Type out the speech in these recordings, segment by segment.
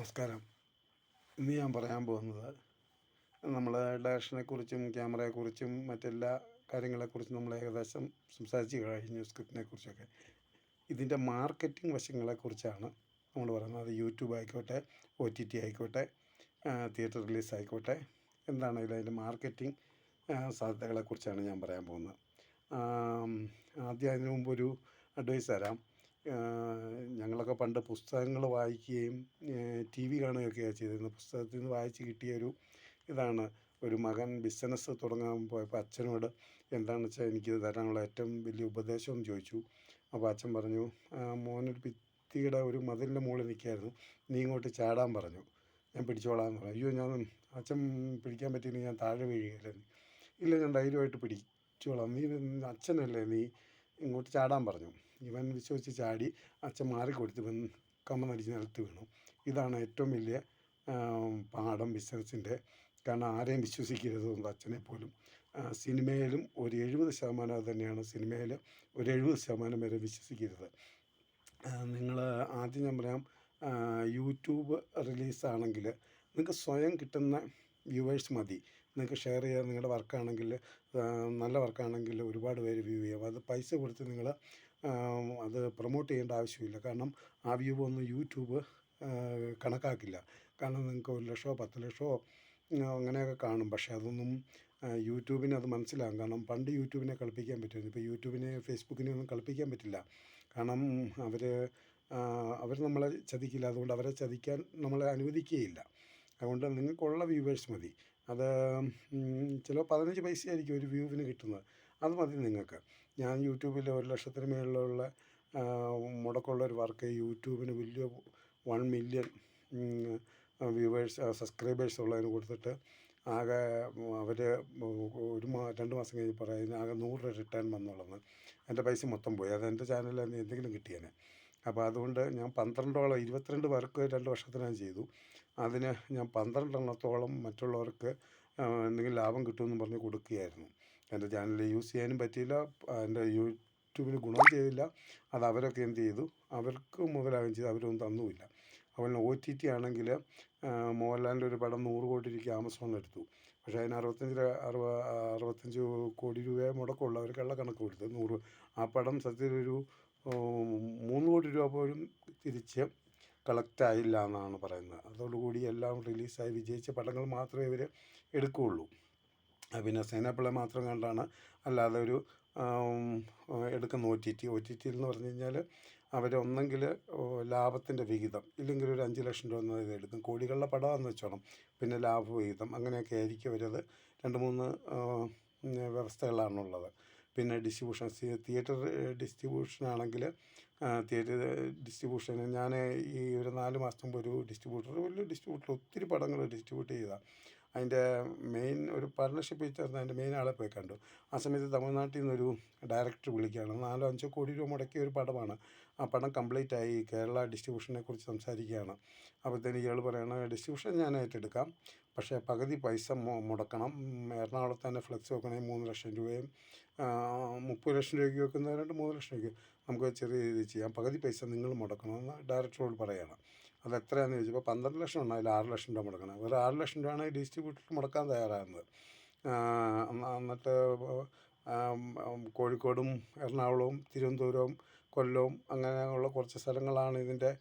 നമസ്കാരം. ഇന്ന് ഞാൻ പറയാൻ പോകുന്നത് നമ്മൾ ഡയറക്ഷനെക്കുറിച്ചും ക്യാമറയെക്കുറിച്ചും മറ്റെല്ലാ കാര്യങ്ങളെക്കുറിച്ചും നമ്മൾ ഏകദേശം സംസാരിച്ച് കഴിഞ്ഞു. സ്ക്രിപ്റ്റിനെക്കുറിച്ചൊക്കെ ഇതിൻ്റെ മാർക്കറ്റിംഗ് വശങ്ങളെക്കുറിച്ചാണ് നമ്മൾ പറയുന്നത്. അത് യൂട്യൂബ് ആയിക്കോട്ടെ, OTT ആയിക്കോട്ടെ, തിയേറ്റർ റിലീസ് ആയിക്കോട്ടെ, എന്താണെങ്കിലും അതിൻ്റെ മാർക്കറ്റിംഗ് സാധ്യതകളെക്കുറിച്ചാണ് ഞാൻ പറയാൻ പോകുന്നത്. ആദ്യം അതിനു മുമ്പൊരു അഡ്വൈസ് തരാം. ഞങ്ങളൊക്കെ പണ്ട് പുസ്തകങ്ങൾ വായിക്കുകയും TV കാണുകയൊക്കെയാണ് ചെയ്തിരുന്നത്. പുസ്തകത്തിൽ നിന്ന് വായിച്ച് കിട്ടിയൊരു ഇതാണ്. ഒരു മകൻ ബിസിനസ് തുടങ്ങാൻ പോയപ്പോൾ അച്ഛനോട് എന്താണെന്ന് വെച്ചാൽ എനിക്ക് തരാനുള്ള ഏറ്റവും വലിയ ഉപദേശം എന്ന് ചോദിച്ചു. അപ്പോൾ അച്ഛൻ പറഞ്ഞു, മോനൊരു ഭിത്തിയുടെ ഒരു മതിലിൻ്റെ മുകളിൽ നിൽക്കുകയായിരുന്നു, നീ ഇങ്ങോട്ട് ചാടാൻ പറഞ്ഞു, ഞാൻ പിടിച്ചോളാമെന്ന് പറഞ്ഞു. അയ്യോ, ഞാൻ അച്ഛൻ പിടിക്കാൻ പറ്റിയില്ലെങ്കിൽ ഞാൻ താഴെ വീഴുകയില്ലായിരുന്നു. ഇല്ല, ഞാൻ ധൈര്യമായിട്ട് പിടിച്ചോളാം, നീ അച്ഛനല്ലേ, നീ ഇങ്ങോട്ട് ചാടാൻ പറഞ്ഞു. ഇവൻ വിശ്വസിച്ച് ചാടി. അച്ഛൻ മാറിക്കൊടുത്ത് ഇവൻ കമ്മന്നടിച്ച് നിലത്ത് വീണു. ഇതാണ് ഏറ്റവും വലിയ പാഠം ബിസിനസ്സിൻ്റെ. കാരണം ആരെയും വിശ്വസിക്കരുത്, അച്ഛനെ പോലും. സിനിമയിലും ഒരു 70% അത് തന്നെയാണ്. സിനിമയിൽ ഒരു 70% വരെ വിശ്വസിക്കരുത്. നിങ്ങൾ ആദ്യം ഞാൻ പറയാം, യൂട്യൂബ് റിലീസാണെങ്കിൽ നിങ്ങൾക്ക് സ്വയം കിട്ടുന്ന വ്യൂവേഴ്സ് മതി. നിങ്ങൾക്ക് ഷെയർ ചെയ്യാൻ, നിങ്ങളുടെ വർക്കാണെങ്കിൽ, നല്ല വർക്കാണെങ്കിൽ ഒരുപാട് പേര് വ്യൂ ചെയ്യാം. അത് പൈസ കൊടുത്ത് നിങ്ങൾ അത് പ്രൊമോട്ട് ചെയ്യേണ്ട ആവശ്യമില്ല. കാരണം ആ വ്യൂ ഒന്നും യൂട്യൂബ് കണക്കാക്കില്ല. കാരണം നിങ്ങൾക്ക് 1 ലക്ഷമോ 10 ലക്ഷമോ അങ്ങനെയൊക്കെ കാണും. പക്ഷേ അതൊന്നും യൂട്യൂബിന് അത് മനസ്സിലാകും. കാരണം പണ്ട് യൂട്യൂബിനെ കളിപ്പിക്കാൻ പറ്റുമായിരുന്നു. ഇപ്പോൾ യൂട്യൂബിനെ ഫേസ്ബുക്കിനെ ഒന്നും കളിപ്പിക്കാൻ പറ്റില്ല. കാരണം അവർ നമ്മളെ ചതിക്കില്ല. അതുകൊണ്ട് അവരെ ചതിക്കാൻ നമ്മളെ അനുവദിക്കുകയില്ല. അതുകൊണ്ട് നിങ്ങൾക്കുള്ള വ്യൂവേഴ്സ് മതി. അത് ചിലപ്പോൾ 15 പൈസയായിരിക്കും ഒരു വ്യൂവിന് കിട്ടുന്നത്. അത് മതി നിങ്ങൾക്ക്. ഞാൻ യൂട്യൂബിൽ 1 ലക്ഷത്തിന് മേളിലുള്ള മുടക്കമുള്ള ഒരു വർക്ക് യൂട്യൂബിന് വലിയ 1 മില്യൺ വ്യൂവേഴ്സ് സബ്സ്ക്രൈബേഴ്സ് ഉള്ളതിന് കൊടുത്തിട്ട് ആകെ അവർ 2 മാസം കഴിഞ്ഞ് പറയുന്നത് ആകെ 100 രൂപ റിട്ടേൺ വന്നുള്ളതെന്ന്. എൻ്റെ പൈസ മൊത്തം പോയി. അത് എൻ്റെ ചാനലിൽ എന്തെങ്കിലും കിട്ടിയേനെ. അപ്പോൾ അതുകൊണ്ട് ഞാൻ 22 വർക്ക് 2 വർഷത്തിനകം ചെയ്തു. അതിന് ഞാൻ 12 എണ്ണത്തോളം മറ്റുള്ളവർക്ക് എന്തെങ്കിലും ലാഭം കിട്ടുമെന്ന് പറഞ്ഞ് കൊടുക്കുകയായിരുന്നു. എൻ്റെ ചാനൽ യൂസ് ചെയ്യാനും പറ്റിയില്ല, എൻ്റെ യൂട്യൂബിന് ഗുണം ചെയ്തില്ല. അത് അവരൊക്കെ എന്ത് ചെയ്തു, അവർക്ക് മുതലാകുകയും ചെയ്തു, അവരൊന്നും തന്നുമില്ല. അതുപോലെ OTT ആണെങ്കിൽ മോഹൻലാലിൻ്റെ ഒരു പടം 100 കോടി രൂപയ്ക്ക് ആമസോൺ എടുത്തു. പക്ഷേ അതിന് 65 കോടി രൂപയെ മുടക്കമുള്ള അവർ കള്ളക്കണക്ക് കൊടുത്തു. 100 ആ പടം സത്യത്തിലൊരു 3 കോടി രൂപ പോലും തിരിച്ച് കളക്റ്റായില്ല എന്നാണ് പറയുന്നത്. അതോടുകൂടി എല്ലാം റിലീസായി വിജയിച്ച പടങ്ങൾ മാത്രമേ ഇവർ എടുക്കുകയുള്ളൂ. പിന്നെ സൈനാപ്പിളെ മാത്രം കണ്ടാണ്, അല്ലാതെ ഒരു എടുക്കുന്ന OTT എന്ന് പറഞ്ഞു കഴിഞ്ഞാൽ അവരൊന്നെങ്കിൽ ലാഭത്തിൻ്റെ വിഹിതം, ഇല്ലെങ്കിൽ ഒരു 5 ലക്ഷം രൂപ ഇതെടുക്കും. കോടികളുടെ പടമാണെന്ന് വെച്ചോണം. പിന്നെ ലാഭവിഹിതം അങ്ങനെയൊക്കെ ആയിരിക്കും അവരത്. 2-3 വ്യവസ്ഥകളാണുള്ളത്. പിന്നെ ഡിസ്ട്രിബ്യൂഷൻ, തിയേറ്റർ ഡിസ്ട്രിബ്യൂഷനാണെങ്കിൽ തിയേറ്റർ ഡിസ്ട്രിബ്യൂഷന് ഞാൻ ഈ ഒരു 4 മാസം മുമ്പ് ഒരു വലിയ ഡിസ്ട്രിബ്യൂട്ടർ ഒത്തിരി പടങ്ങൾ ഡിസ്ട്രിബ്യൂട്ട് ചെയ്തതാണ്. അതിൻ്റെ മെയിൻ ഒരു പാർട്ണർഷിപ്പ് ചേർന്ന് അതിൻ്റെ മെയിൻ ആളെ പോയി കണ്ടു. ആ സമയത്ത് തമിഴ്നാട്ടിൽ നിന്നൊരു ഡയറക്ടർ വിളിക്കുകയാണ്. 4-5 കോടി രൂപ മുടക്കിയ ഒരു പടമാണ്. ആ പടം കംപ്ലീറ്റ് ആയി. കേരള ഡിസ്ട്രിബ്യൂഷനെ കുറിച്ച് സംസാരിക്കുകയാണ്. അപ്പോഴത്തേന് ഇയാൾ പറയുകയാണ്, ഡിസ്ട്രിബ്യൂഷൻ ഞാൻ ഏറ്റെടുക്കാം, പക്ഷേ പകുതി പൈസ മുടക്കണം. എറണാകുളത്ത് തന്നെ ഫ്ലെക്സ് വെക്കണമെങ്കിൽ 3 ലക്ഷം രൂപയും 30 ലക്ഷം രൂപയ്ക്ക് വെക്കുന്നവരുണ്ട്, 3 ലക്ഷം രൂപയ്ക്ക്. നമുക്ക് ചെറിയ രീതിയിൽ ചെയ്യാം, പകുതി പൈസ നിങ്ങൾ മുടക്കണമെന്ന് ഡയറക്ടറോട് പറയുകയാണ്. അത് എത്രയാണെന്ന് ചോദിച്ചപ്പോൾ 12 ലക്ഷം ഉണ്ട്, അതിൽ 6 ലക്ഷം രൂപ മുടക്കണം. ഒരു 6 ലക്ഷം രൂപയാണ് ഡിസ്ട്രിബ്യൂട്ടർ മുടക്കാൻ തയ്യാറാകുന്നത്. എന്നിട്ട് കോഴിക്കോടും എറണാകുളവും തിരുവനന്തപുരവും കൊല്ലവും അങ്ങനെയുള്ള കുറച്ച് സ്ഥലങ്ങളാണ് ഇതിൻ്റെ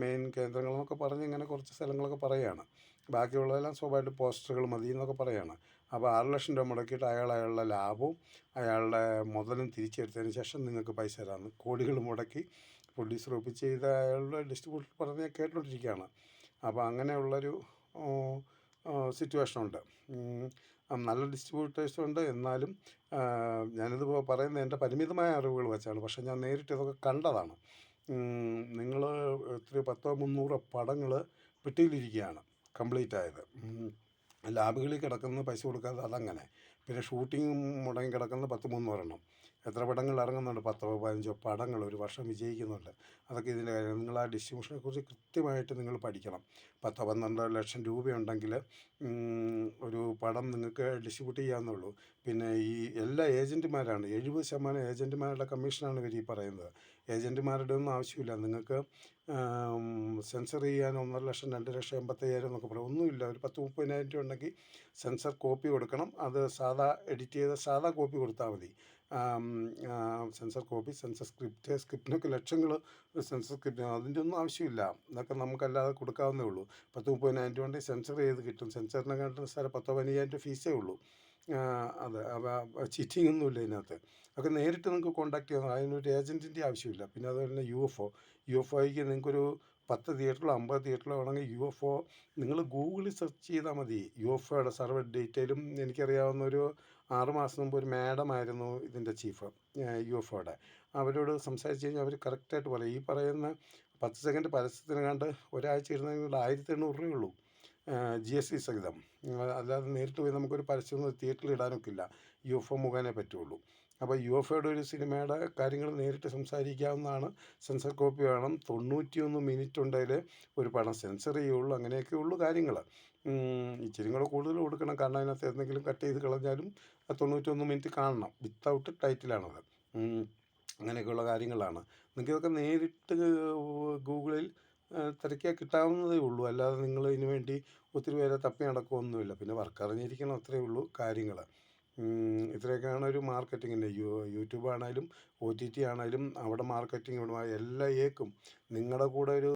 മെയിൻ കേന്ദ്രങ്ങളെന്നൊക്കെ പറഞ്ഞ് ഇങ്ങനെ കുറച്ച് സ്ഥലങ്ങളൊക്കെ പറയുകയാണ്. ബാക്കിയുള്ളതെല്ലാം സ്വാഭാവികമായിട്ട് പോസ്റ്ററുകൾ മതി എന്നൊക്കെ പറയുകയാണ്. അപ്പോൾ 6 ലക്ഷം രൂപ മുടക്കിയിട്ട് അയാളുടെ ലാഭവും അയാളുടെ മുതലും തിരിച്ചെടുത്തതിന് ശേഷം നിങ്ങൾക്ക് പൈസ തരാമെന്ന്. കോടികൾ മുടക്കി പ്രൊഡ്യൂസർ ഒപ്പിച്ച് ചെയ്ത അയാളുടെ ഡിസ്ട്രിബ്യൂട്ടർ പറഞ്ഞ് കേട്ടുകൊണ്ടിരിക്കുകയാണ്. അപ്പോൾ അങ്ങനെയുള്ളൊരു സിറ്റുവേഷനുണ്ട്. നല്ല ഡിസ്ട്രിബ്യൂട്ടേഴ്സുണ്ട്. എന്നാലും ഞാനിത് പറയുന്നത് എൻ്റെ പരിമിതമായ അറിവുകൾ വെച്ചാണ്. പക്ഷേ ഞാൻ നേരിട്ട് ഇതൊക്കെ കണ്ടതാണ്. നിങ്ങൾ 10-300 പടങ്ങൾ പെട്ടിയിലിരിക്കുകയാണ് കംപ്ലീറ്റ് ആയത്. ലാബുകളിൽ കിടക്കുന്ന പൈസ കൊടുക്കാതെ അതങ്ങനെ. പിന്നെ ഷൂട്ടിംഗ് മുടങ്ങി കിടക്കുന്ന 10-300 എത്ര പടങ്ങൾ ഇറങ്ങുന്നുണ്ട്, 10-15 പടങ്ങൾ ഒരു വർഷം വിജയിക്കുന്നുണ്ട്. അതൊക്കെ ഇതിൻ്റെ കാര്യം. നിങ്ങൾ ആ ഡിസ്ട്രിബ്യൂഷനെ കുറിച്ച് കൃത്യമായിട്ട് നിങ്ങൾ പഠിക്കണം. 10-12 ലക്ഷം രൂപയുണ്ടെങ്കിൽ ഒരു പടം നിങ്ങൾക്ക് ഡിസ്ട്രിബ്യൂട്ട് ചെയ്യാവുന്നുള്ളൂ. പിന്നെ ഈ എല്ലാ ഏജൻറ്റുമാരാണ്, 70% ഏജൻറ്റുമാരുടെ കമ്മീഷനാണ് ഇവർ ഈ പറയുന്നത്. ഏജൻറ്റുമാരുടെ ഒന്നും ആവശ്യമില്ല. നിങ്ങൾക്ക് സെൻസർ ചെയ്യാൻ 1.5 ലക്ഷം, 2 ലക്ഷം, 85,000 എന്നൊക്കെ പറയും. ഒന്നുമില്ല. ഒരു 10-30,000 രൂപ ഉണ്ടെങ്കിൽ സെൻസർ കോപ്പി കൊടുക്കണം. അത് സാധാ എഡിറ്റ് ചെയ്ത സാധാ കോപ്പി കൊടുത്താൽ മതി. സെൻസർ കോപ്പി, സെൻസർ സ്ക്രിപ്റ്റിനൊക്കെ ലക്ഷങ്ങൾ സെൻസർ സ്ക്രിപ്റ്റ്, അതിൻ്റെ ഒന്നും ആവശ്യമില്ല. ഇതൊക്കെ നമുക്കല്ലാതെ കൊടുക്കാവുന്നേ ഉള്ളൂ. 10-30,000 രൂപ ഉണ്ടെങ്കിൽ സെൻസർ ചെയ്ത് കിട്ടും. സെൻസറിനെ കണ്ടിട്ട് സാറേ 10-15,000 രൂപ ഫീസേ ഉള്ളൂ. അതെ, ചീറ്റിംഗ് ഒന്നുമില്ല ഇതിനകത്ത്. ഒക്കെ നേരിട്ട് നിങ്ങൾക്ക് കോൺടാക്ട് ചെയ്യാം. അതിനൊരു ഏജൻറ്റിൻ്റെ ആവശ്യമില്ല. പിന്നെ അതുപോലെ തന്നെ UFOയ്ക്ക് നിങ്ങൾക്കൊരു 10 തിയേറ്ററിലോ 50 തിയേറ്ററിലോ വേണമെങ്കിൽ UFO നിങ്ങൾ ഗൂഗിളിൽ സെർച്ച് ചെയ്താൽ മതി. UFOയുടെ സർവേ ഡീറ്റെയിലും. എനിക്കറിയാവുന്ന ഒരു 6 മാസം മുമ്പ് ഒരു മാഡമായിരുന്നു ഇതിൻ്റെ ചീഫ്, UFOയുടെ. അവരോട് സംസാരിച്ച് കഴിഞ്ഞാൽ അവർ കറക്റ്റായിട്ട് പറയും. ഈ പറയുന്ന 10 സെക്കൻഡ് പരസ്യത്തിന് കണ്ട് ഒരാഴ്ച ഇരുന്നെങ്കിൽ 1,800 രൂപയുള്ളൂ, GST സഹിതം. അല്ലാതെ നേരിട്ട് പോയി നമുക്കൊരു പരസ്യമൊന്നും തിയേറ്ററിൽ ഇടാനൊക്കില്ല. UFO മുഖേനേ പറ്റുള്ളൂ. അപ്പോൾ UFOയുടെ ഒരു സിനിമയുടെ കാര്യങ്ങൾ നേരിട്ട് സംസാരിക്കാവുന്നതാണ്. സെൻസർ കോപ്പി വേണം. 91 മിനിറ്റ് ഉണ്ടെങ്കിൽ ഒരു പടം സെൻസർ ചെയ്യുള്ളൂ. അങ്ങനെയൊക്കെ ഉള്ളൂ കാര്യങ്ങൾ. ഇച്ചിരി കൂടെ കൂടുതൽ കൊടുക്കണം. കാരണം അതിനകത്ത് എന്തെങ്കിലും കട്ട് ചെയ്ത് കളഞ്ഞാലും 91 മിനിറ്റ് കാണണം. വിത്തൗട്ട് ടൈറ്റിലാണത്. അങ്ങനെയൊക്കെയുള്ള കാര്യങ്ങളാണ്. നിങ്ങൾക്കിതൊക്കെ നേരിട്ട് ഗൂഗിളിൽ തിരക്കിയാൽ കിട്ടാവുന്നതേ ഉള്ളൂ. അല്ലാതെ നിങ്ങൾ ഇതിന് വേണ്ടി ഒത്തിരി പേരെ തപ്പി നടക്കുകയൊന്നുമില്ല. പിന്നെ വർക്ക് അറിഞ്ഞിരിക്കണം, അത്രയേ ഉള്ളൂ കാര്യങ്ങൾ. ഇത്രയൊക്കെയാണ് ഒരു മാർക്കറ്റിങ്ങിൻ്റെ. യൂട്യൂബ് ആണെങ്കിലും OTT ആണെങ്കിലും അവിടെ മാർക്കറ്റിംഗ് എല്ലാം ഏക്കും. നിങ്ങളുടെ കൂടെ ഒരു